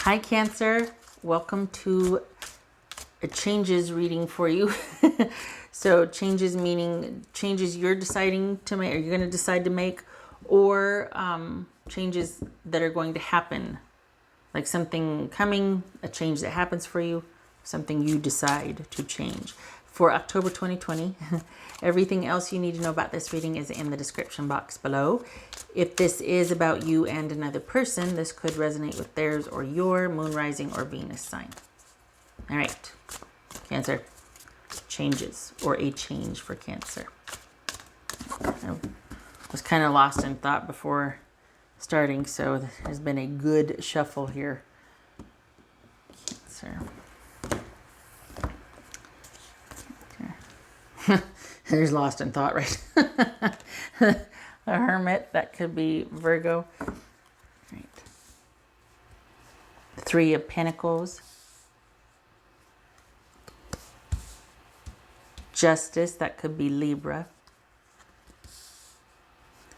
Hi, Cancer. Welcome to a changes reading for you. So changes meaning changes you're deciding to make, or you're going to decide to make, or changes that are going to happen. Like something coming, a change that happens for you, something you decide to change. For October 2020, everything else you need to know about this reading is in the description box below. If this is about you and another person, this could resonate with theirs or your moon, rising, or Venus sign. All right, Cancer, changes or a change for Cancer. I was kind of lost in thought before starting, so there's been a good shuffle here. Cancer. There's lost in thought, right? The Hermit, that could be Virgo. Right. Three of Pentacles. Justice, that could be Libra.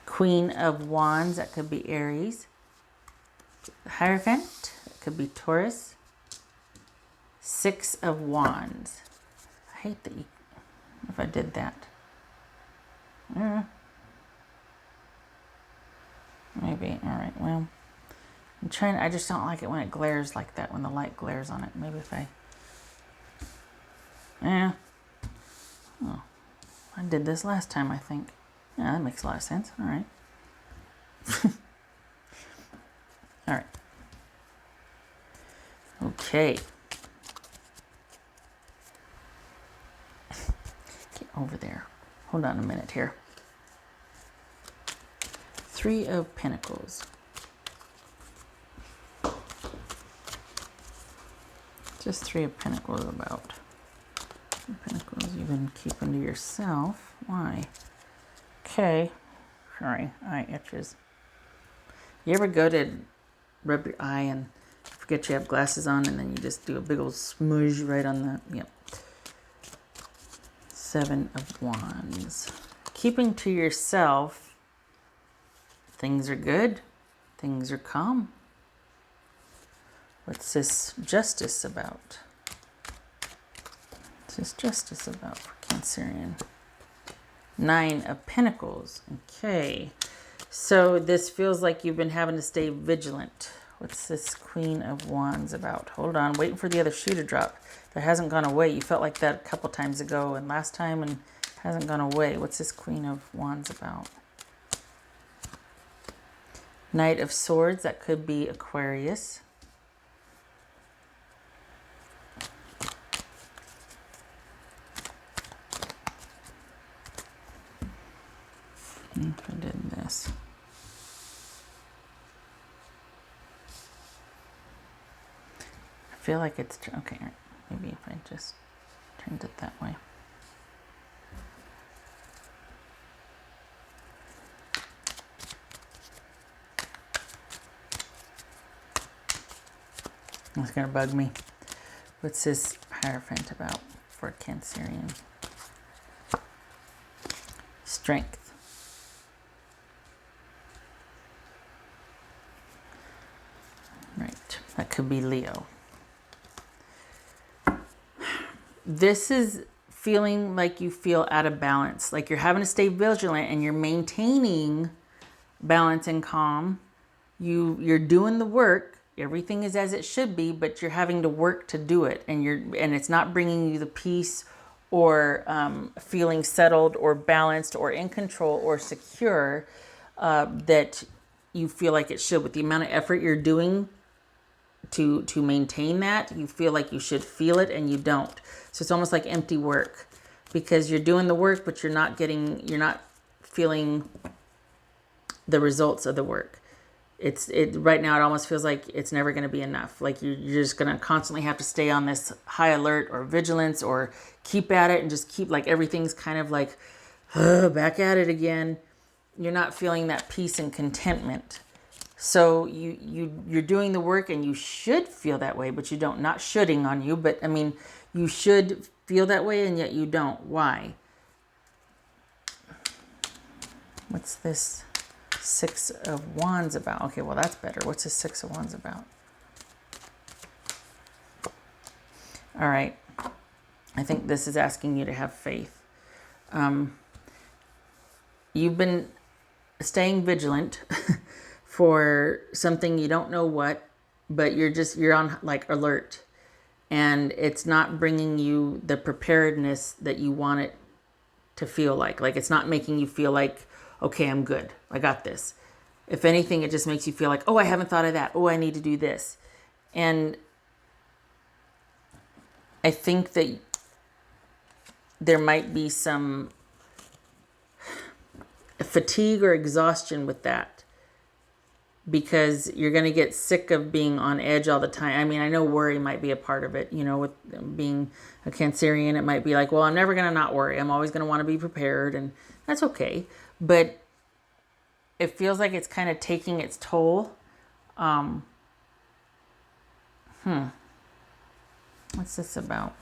Queen of Wands, that could be Aries. Hierophant, that could be Taurus. Six of Wands. I hate that if I did that. Maybe, all right, well, I just don't like it when it glares like that, when the light glares on it. Maybe if I did this last time, I think. Yeah, that makes a lot of sense. All right. All right. Okay. Get over there. Hold on a minute here. Three of Pentacles. Just Three of Pentacles about. Three of Pentacles you've been keeping to yourself. Why? Okay. Sorry, eye itches. You ever go to rub your eye and forget you have glasses on, and then you just do a big old smudge right on the, yep. Seven of Wands. Keeping to yourself, things are good, things are calm. What's this Justice about? What's this Justice about for Cancerian? Nine of Pentacles. Okay. So this feels like you've been having to stay vigilant. What's this Queen of Wands about? Hold on. Waiting for the other shoe to drop. That hasn't gone away. You felt like that a couple times ago and last time, and hasn't gone away. What's this Queen of Wands about? Knight of Swords. That could be Aquarius. If I did this. I feel like it's okay. Maybe if I just turned it that way. That's gonna bug me. What's this Hierophant about for Cancerian? Strength. Right, that could be Leo. This is feeling like you feel out of balance, like you're having to stay vigilant and you're maintaining balance and calm. You're doing the work. Everything is as it should be, but you're having to work to do it, and it's not bringing you the peace or feeling settled or balanced or in control or secure that you feel like it should. With the amount of effort you're doing to maintain that, you feel like you should feel it, and you don't. So it's almost like empty work, because you're doing the work, but you're not feeling the results of the work. Right now it almost feels like it's never going to be enough. Like you're just going to constantly have to stay on this high alert or vigilance, or keep at it and just keep, like, everything's kind of like back at it again. You're not feeling that peace and contentment. So you're doing the work, and you should feel that way, but you don't. Not shoulding on you, but I mean, you should feel that way, and yet you don't. Why? What's this Six of Wands about? Okay, well, that's better. What's the Six of Wands about? All right. I think this is asking you to have faith. You've been staying vigilant for something you don't know what, but you're on like alert, and it's not bringing you the preparedness that you want it to feel like it's not making you feel like, okay, I'm good, I got this. If anything, it just makes you feel like, oh, I haven't thought of that, oh, I need to do this. And I think that there might be some fatigue or exhaustion with that, because you're going to get sick of being on edge all the time. I mean, I know worry might be a part of it, with being a Cancerian. It might be like, well, I'm never going to not worry. I'm always going to want to be prepared, and that's okay. But it feels like it's kind of taking its toll. What's this about?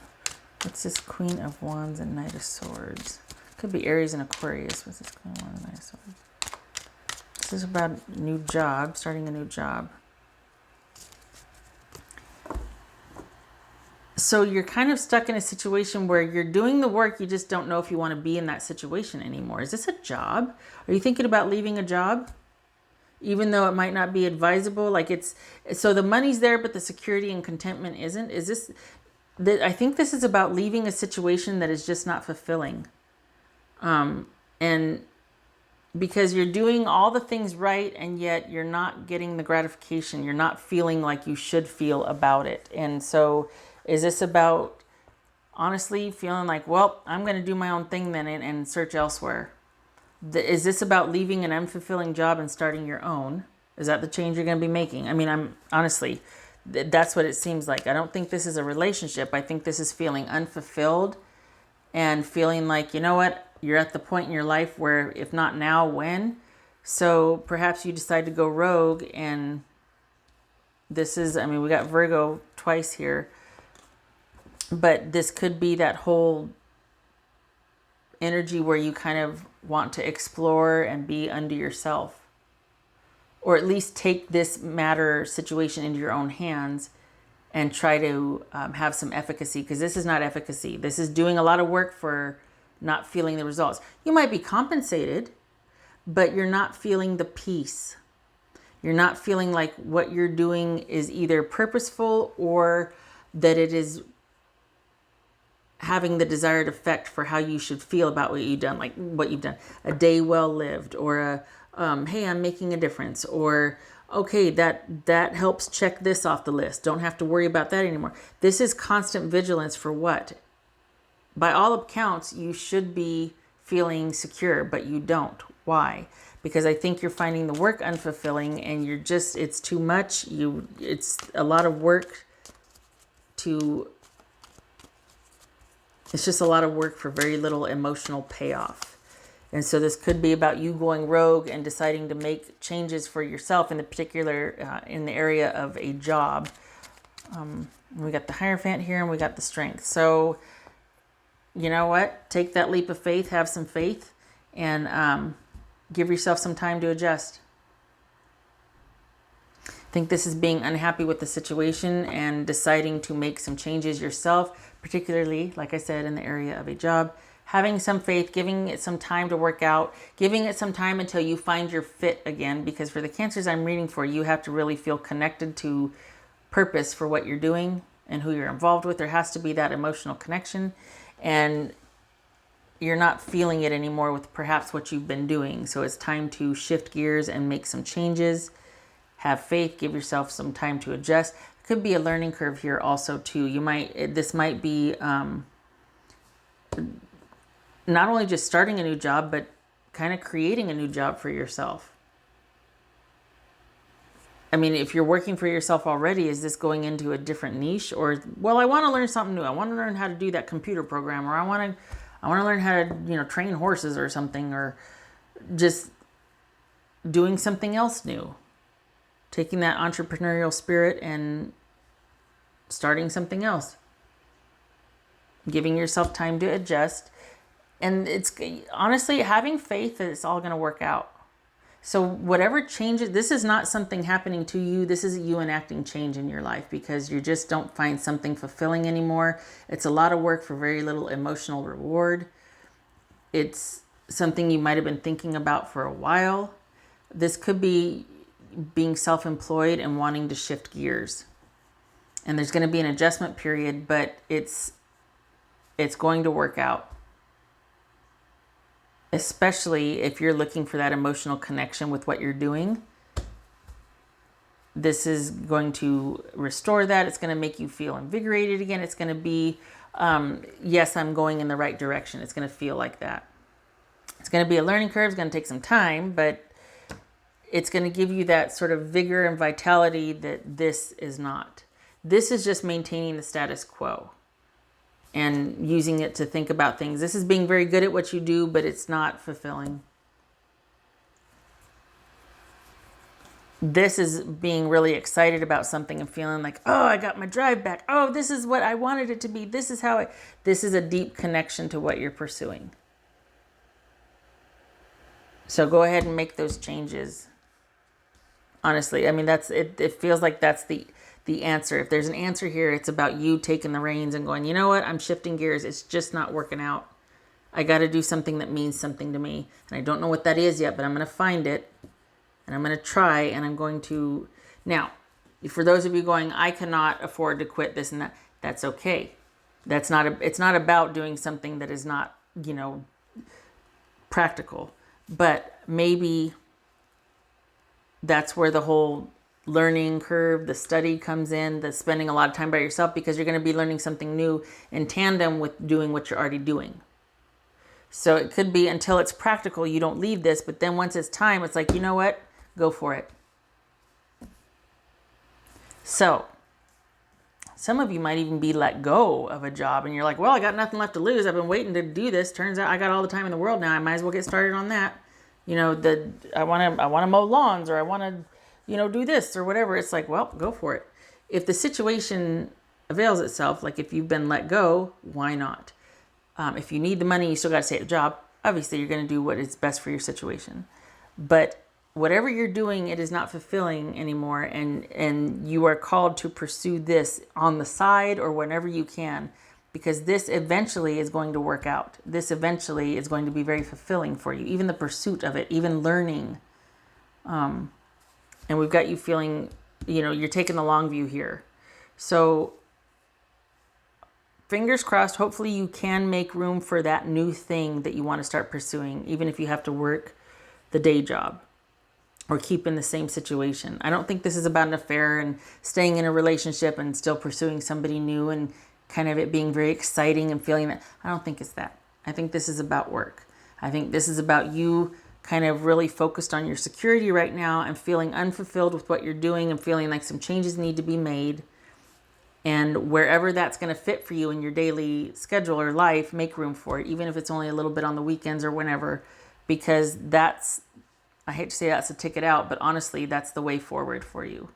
What's this Queen of Wands and Knight of Swords? Could be Aries and Aquarius. What's this Queen of Wands and Knight of Swords? This is about a new job, starting a new job. So you're kind of stuck in a situation where you're doing the work, you just don't know if you want to be in that situation anymore. Is this a job? Are you thinking about leaving a job? Even though it might not be advisable, so the money's there, but the security and contentment isn't. I think this is about leaving a situation that is just not fulfilling. And because you're doing all the things right, and yet you're not getting the gratification. You're not feeling like you should feel about it. And so is this about honestly feeling like, well, I'm going to do my own thing then and search elsewhere? Is this about leaving an unfulfilling job and starting your own? Is that the change you're going to be making? I mean, that's what it seems like. I don't think this is a relationship. I think this is feeling unfulfilled and feeling like, you know what? You're at the point in your life where if not now, when? So perhaps you decide to go rogue, and we got Virgo twice here, but this could be that whole energy where you kind of want to explore and be unto yourself, or at least take this situation into your own hands and try to have some efficacy, because this is not efficacy. This is doing a lot of work for not feeling the results. You might be compensated, but you're not feeling the peace. You're not feeling like what you're doing is either purposeful or that it is having the desired effect for how you should feel about what you've done, a day well lived, or hey, I'm making a difference, or okay, that helps check this off the list. Don't have to worry about that anymore. This is constant vigilance for what? By all accounts, you should be feeling secure, but you don't. Why? Because I think you're finding the work unfulfilling, and it's too much. It's a lot of work it's just a lot of work for very little emotional payoff. And so this could be about you going rogue and deciding to make changes for yourself, in the particular, in the area of a job. We got the Hierophant here, and we got the Strength. So you know what? Take that leap of faith, have some faith, and give yourself some time to adjust. I think this is being unhappy with the situation and deciding to make some changes yourself, particularly, like I said, in the area of a job. Having some faith, giving it some time to work out, giving it some time until you find your fit again, because for the Cancers I'm reading for, you have to really feel connected to purpose for what you're doing and who you're involved with. There has to be that emotional connection, and you're not feeling it anymore with perhaps what you've been doing. So it's time to shift gears and make some changes. Have faith, give yourself some time to adjust. It could be a learning curve here also too. This might be not only just starting a new job, but kind of creating a new job for yourself. I mean, if you're working for yourself already, is this going into a different niche? Or, well, I want to learn something new. I want to learn how to do that computer program, or I want to learn how to, train horses or something, or just doing something else new. Taking that entrepreneurial spirit and starting something else. Giving yourself time to adjust. And it's honestly having faith that it's all going to work out. So whatever changes, this is not something happening to you. This is you enacting change in your life because you just don't find something fulfilling anymore. It's a lot of work for very little emotional reward. It's something you might have been thinking about for a while. This could be being self-employed and wanting to shift gears. And there's going to be an adjustment period, but it's going to work out. Especially if you're looking for that emotional connection with what you're doing. This is going to restore that. It's going to make you feel invigorated again. It's going to be, yes, I'm going in the right direction. It's going to feel like that. It's going to be a learning curve. It's going to take some time, but it's going to give you that sort of vigor and vitality that this is not. This is just maintaining the status quo and using it to think about things. This is being very good at what you do, but it's not fulfilling. This is being really excited about something and feeling like, oh, I got my drive back. Oh, this is what I wanted it to be. This is this is a deep connection to what you're pursuing. So go ahead and make those changes. Honestly, I mean, that's it. It feels like that's the answer. If there's an answer here, it's about you taking the reins and going, you know what? I'm shifting gears. It's just not working out. I got to do something that means something to me. And I don't know what that is yet, but I'm going to find it and I'm going to try and I'm going to. Now, for those of you going, I cannot afford to quit this and that, that's okay. It's not about doing something that is not, practical, but maybe that's where the whole learning curve, the study comes in, the spending a lot of time by yourself, because you're going to be learning something new in tandem with doing what you're already doing. So it could be until it's practical, you don't leave this, but then once it's time, it's like, you know what? Go for it. So some of you might even be let go of a job and you're like, well, I got nothing left to lose. I've been waiting to do this. Turns out I got all the time in the world now. I might as well get started on that. I want to mow lawns, or I want to, do this or whatever. It's like, well, go for it. If the situation avails itself, like if you've been let go, why not? If you need the money, you still got to stay at the job. Obviously, you're going to do what is best for your situation. But whatever you're doing, it is not fulfilling anymore. And you are called to pursue this on the side or whenever you can, because this eventually is going to work out. This eventually is going to be very fulfilling for you. Even the pursuit of it, even learning. And we've got you feeling, you're taking the long view here. So fingers crossed, hopefully you can make room for that new thing that you want to start pursuing, even if you have to work the day job or keep in the same situation. I don't think this is about an affair and staying in a relationship and still pursuing somebody new and kind of it being very exciting and feeling that. I don't think it's that. I think this is about work. I think this is about you kind of really focused on your security right now and feeling unfulfilled with what you're doing and feeling like some changes need to be made. And wherever that's going to fit for you in your daily schedule or life, make room for it, even if it's only a little bit on the weekends or whenever, because I hate to say that's a ticket out, but honestly, that's the way forward for you.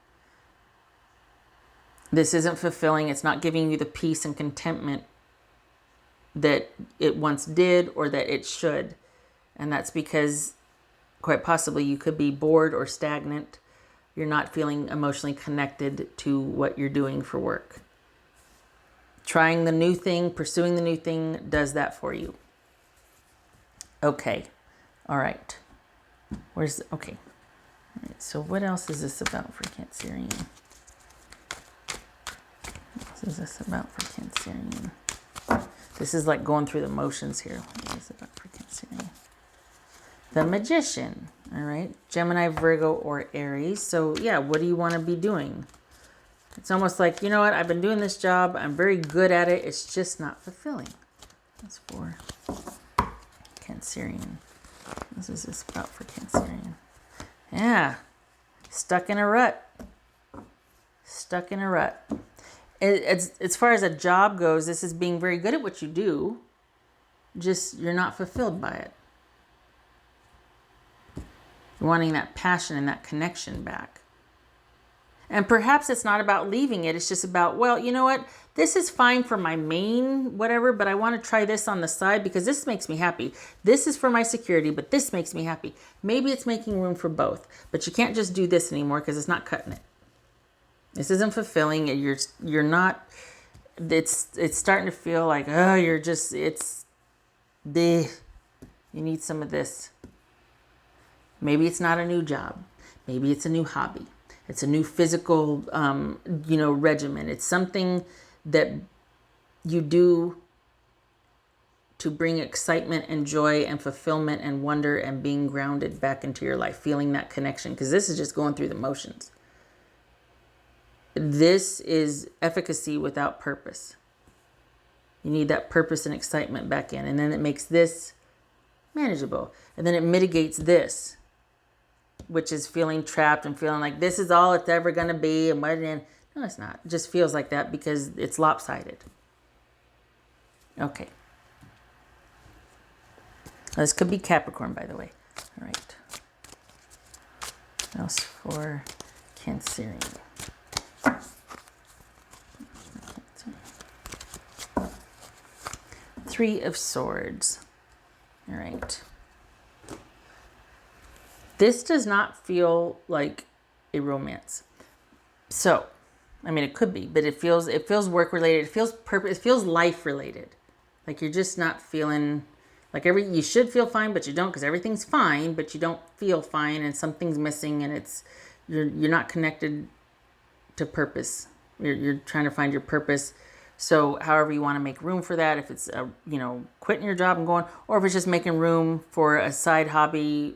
This isn't fulfilling. It's not giving you the peace and contentment that it once did or that it should. And that's because quite possibly you could be bored or stagnant. You're not feeling emotionally connected to what you're doing for work. Trying the new thing, pursuing the new thing does that for you. Okay. All right. Okay. All right. So what else is this about for Cancerian? What is this about for Cancerian? This is like going through the motions here. What is this about for Cancerian? The Magician. All right. Gemini, Virgo, or Aries. So yeah, what do you want to be doing? It's almost like, you know what? I've been doing this job. I'm very good at it. It's just not fulfilling. That's for Cancerian. This is this about for Cancerian. Yeah. Stuck in a rut. Stuck in a rut. It's as far as a job goes, this is being very good at what you do. Just you're not fulfilled by it. You're wanting that passion and that connection back. And perhaps it's not about leaving it. It's just about, well, you know what? This is fine for my main whatever, but I want to try this on the side because this makes me happy. This is for my security, but this makes me happy. Maybe it's making room for both, but you can't just do this anymore because it's not cutting it. This isn't fulfilling. You're not, it's starting to feel like, oh, you're just, it's, you need some of this. Maybe it's not a new job. Maybe it's a new hobby. It's a new physical, regimen. It's something that you do to bring excitement and joy and fulfillment and wonder and being grounded back into your life, feeling that connection. Because this is just going through the motions. This is efficacy without purpose. You need that purpose and excitement back in. And then it makes this manageable. And then it mitigates this, which is feeling trapped and feeling like this is all it's ever going to be. And what? No, it's not. It just feels like that because it's lopsided. Okay. This could be Capricorn, by the way. All right. What else for Cancerian? Three of Swords. All right. This does not feel like a romance. So, I mean, it could be, but it feels work related. It feels purpose. It feels life related. Like you're just not feeling like you should feel fine, but you don't because everything's fine, but you don't feel fine and something's missing and you're not connected to purpose. You're trying to find your purpose. So however you want to make room for that, if it's, quitting your job and going, or if it's just making room for a side hobby,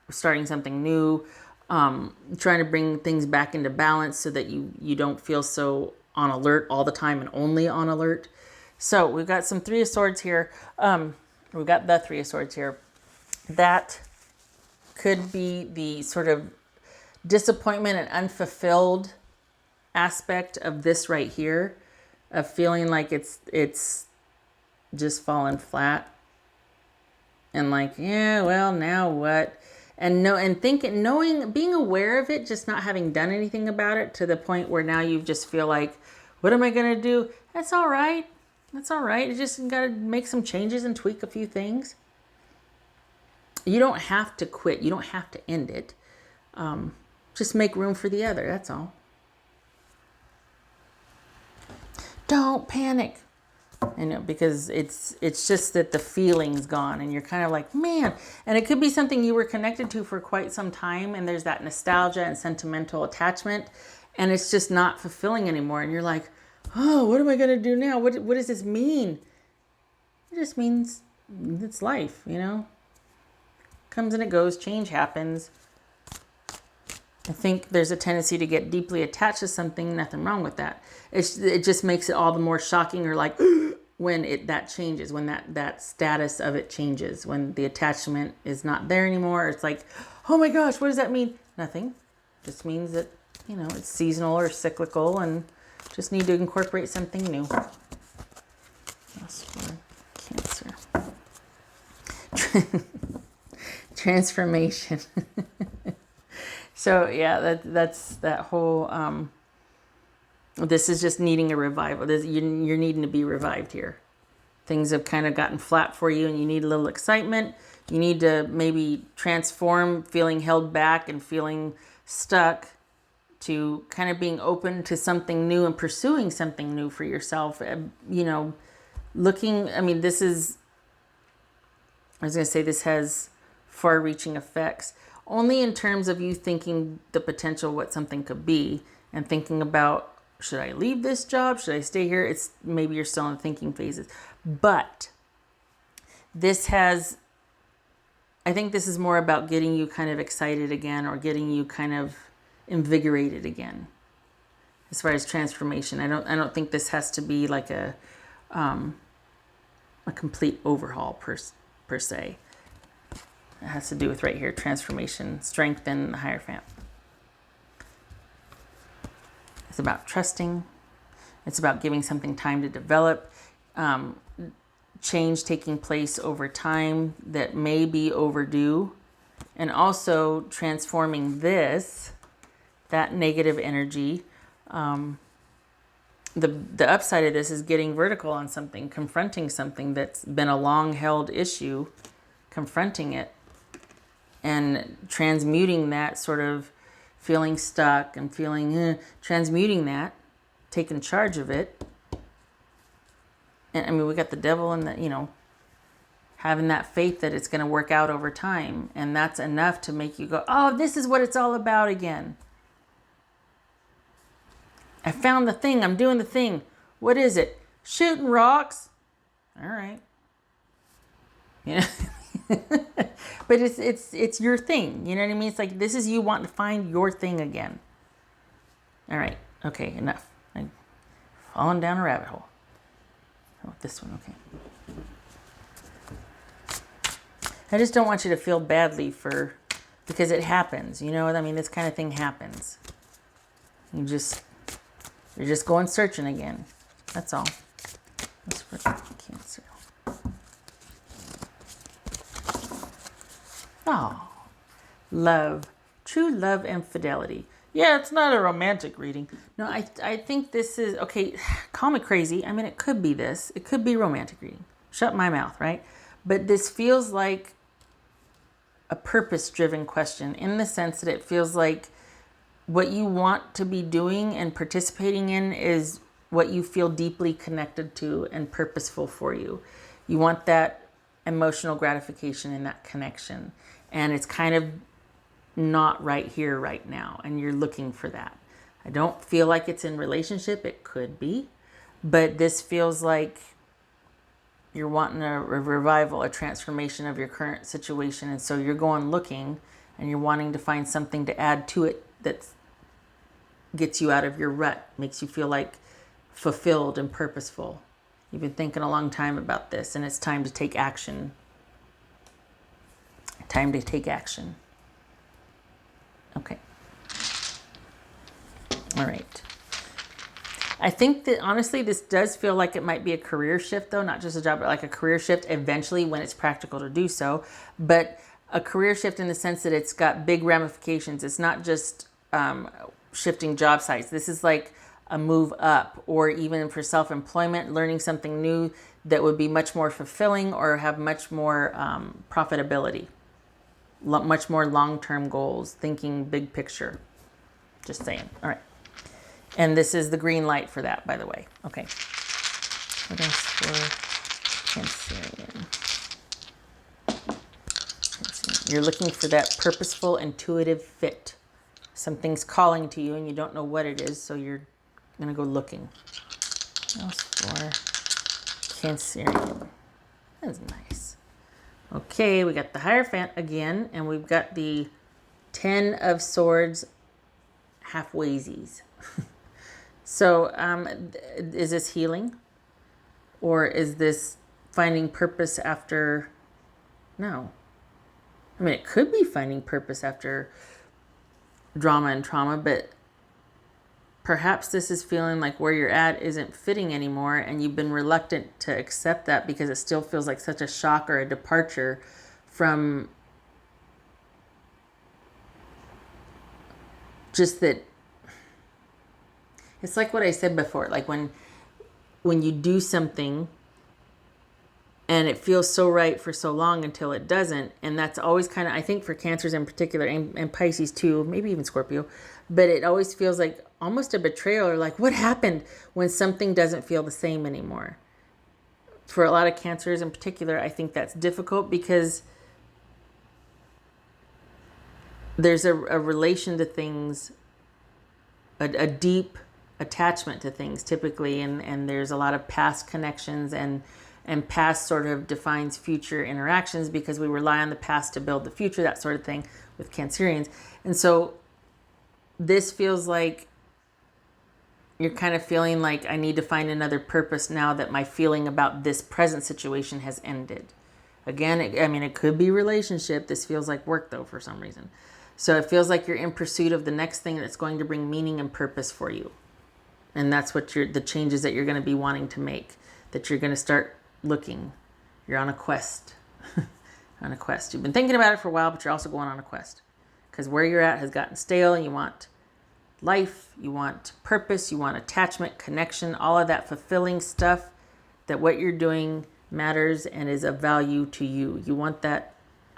starting something new, trying to bring things back into balance so that you don't feel so on alert all the time and only on alert. So we've got some Three of Swords here. We've got the Three of Swords here. That could be the sort of disappointment and unfulfilled aspect of this right here, of feeling like it's just fallen flat and like, yeah, well, now what? And being aware of it, just not having done anything about it to the point where now you just feel like, what am I going to do? That's all right. That's all right. You just got to make some changes and tweak a few things. You don't have to quit. You don't have to end it. Just make room for the other. That's all. Don't panic. Because it's just that the feeling's gone and you're kind of like, man, and it could be something you were connected to for quite some time. And there's that nostalgia and sentimental attachment and it's just not fulfilling anymore. And you're like, oh, what am I going to do now? What does this mean? It just means it's life, comes and it goes, change happens. I think there's a tendency to get deeply attached to something. Nothing wrong with that. It just makes it all the more shocking or like when that changes, when that status of it changes, when the attachment is not there anymore. It's like, oh my gosh, what does that mean? Nothing. Just means that, it's seasonal or cyclical and just need to incorporate something new. That's for Cancer. Transformation. So yeah, that's that whole, this is just needing a revival. You're needing to be revived here. Things have kind of gotten flat for you and you need a little excitement. You need to maybe transform feeling held back and feeling stuck to kind of being open to something new and pursuing something new for yourself. This has far-reaching effects. Only in terms of you thinking the potential what something could be and thinking about, should I leave this job? Should I stay here? It's maybe you're still in the thinking phases. But I think this is more about getting you kind of excited again or getting you kind of invigorated again. As far as transformation, I don't think this has to be like a complete overhaul per se. It has to do with right here, transformation, strengthen the Hierophant. It's about trusting. It's about giving something time to develop. Change taking place over time that may be overdue. And also transforming this that negative energy. The upside of this is getting vertical on something, confronting something that's been a long held issue, confronting it and transmuting that sort of feeling stuck and feeling, transmuting that, taking charge of it. And I mean, we got the devil and the, having that faith that it's going to work out over time. And that's enough to make you go, oh, this is what it's all about again. I found the thing. I'm doing the thing. What is it? Shooting rocks. All right. But it's your thing. You know what I mean? It's like, this is you wanting to find your thing again. All right. Okay. Enough. I'm falling down a rabbit hole. Oh, this one. Okay. I just don't want you to feel badly because it happens. You know what I mean? This kind of thing happens. You're just going searching again. That's all. That's for Cancer. Oh, love, true love and fidelity. Yeah, it's not a romantic reading. No, I think this is, okay, call me crazy. I mean, it could be this. It could be romantic reading. Shut my mouth, right? But this feels like a purpose-driven question in the sense that it feels like what you want to be doing and participating in is what you feel deeply connected to and purposeful for you. You want that emotional gratification in that connection. And it's kind of not right here, right now. And you're looking for that. I don't feel like it's in relationship. It could be. But this feels like you're wanting a revival, a transformation of your current situation. And so you're going looking and you're wanting to find something to add to it that gets you out of your rut, makes you feel like fulfilled and purposeful. You've been thinking a long time about this and it's time to take action. Time to take action. Okay. All right. I think that honestly, this does feel like it might be a career shift though, not just a job, but like a career shift eventually when it's practical to do so, but a career shift in the sense that it's got big ramifications. It's not just shifting job sites. This is like a move up, or even for self-employment, learning something new that would be much more fulfilling or have much more profitability, much more long-term goals, thinking big picture. Just saying. All right. And this is the green light for that, by the way. Okay. What else for Cancerian? You're looking for that purposeful, intuitive fit. Something's calling to you and you don't know what it is, so you're going to go looking. What else for Cancerian? That's nice. Okay, we got the Hierophant again, and we've got the 10 of Swords halfwaysies. So, is this healing? Or is this finding purpose after? No. I mean, it could be finding purpose after drama and trauma, but perhaps this is feeling like where you're at isn't fitting anymore, and you've been reluctant to accept that because it still feels like such a shock or a departure from just that. It's like what I said before, like when you do something and it feels so right for so long until it doesn't. And that's always kind of, I think for Cancers in particular, and Pisces too, maybe even Scorpio, but it always feels like almost a betrayal, or like what happened when something doesn't feel the same anymore. For a lot of Cancers in particular, I think that's difficult because there's a relation to things, a deep attachment to things typically, and there's a lot of past connections, and past sort of defines future interactions because we rely on the past to build the future, that sort of thing with Cancerians. And so this feels like you're kind of feeling like I need to find another purpose now that my feeling about this present situation has ended. Again, it could be relationship. This feels like work though for some reason. So it feels like you're in pursuit of the next thing that's going to bring meaning and purpose for you. And that's what the changes that you're going to be wanting to make, that you're going to start looking. You're on a quest. On a quest. You've been thinking about it for a while, but you're also going on a quest. Because where you're at has gotten stale and you want life, you want purpose, you want attachment, connection, all of that fulfilling stuff, that what you're doing matters and is of value to you. You want that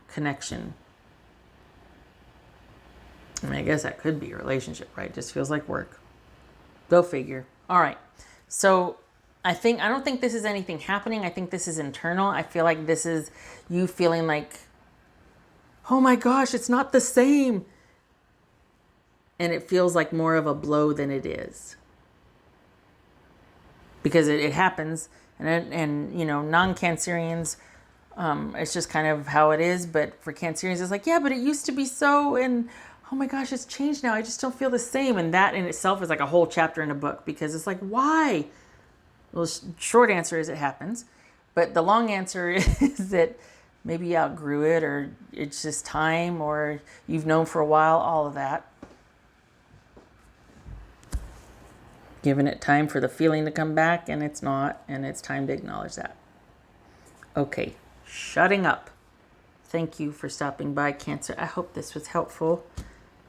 connection. I mean, I guess that could be a relationship, right? It just feels like work. Go figure. All right. So I don't think this is anything happening. I think this is internal. I feel like this is you feeling like, oh my gosh, it's not the same. And it feels like more of a blow than it is. Because it happens. And you know, non-Cancerians, it's just kind of how it is. But for Cancerians, it's like, yeah, but it used to be so. And oh my gosh, it's changed now. I just don't feel the same. And that in itself is like a whole chapter in a book. Because it's like, why? Well, short answer is it happens. But the long answer is that maybe you outgrew it, or it's just time, or you've known for a while, all of that. Giving it time for the feeling to come back, and it's not, and it's time to acknowledge that. Okay, shutting up. Thank you for stopping by, Cancer. I hope this was helpful,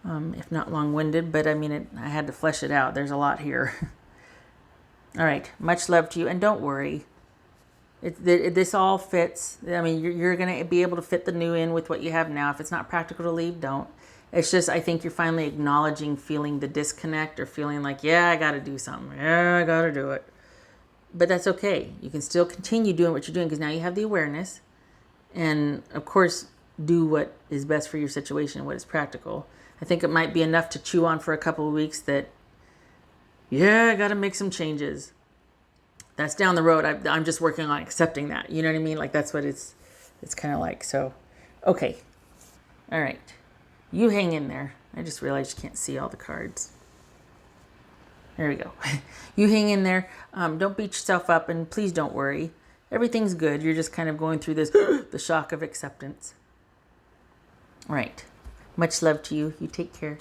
if not long-winded, but I mean, I had to flesh it out. There's a lot here. All right, much love to you, and don't worry. This all fits. I mean, you're going to be able to fit the new in with what you have now. If it's not practical to leave, don't. It's just, I think you're finally acknowledging feeling the disconnect, or feeling like, yeah, I got to do something. Yeah, I got to do it. But that's okay. You can still continue doing what you're doing, because now you have the awareness. And of course, do what is best for your situation, what is practical. I think it might be enough to chew on for a couple of weeks that, yeah, I got to make some changes. That's down the road. I'm just working on accepting that. You know what I mean? Like, that's what it's kind of like. So, okay. All right. You hang in there. I just realized you can't see all the cards. There we go. You hang in there. Don't beat yourself up, and please don't worry. Everything's good. You're just kind of going through this, the shock of acceptance. All right. Much love to you. You take care.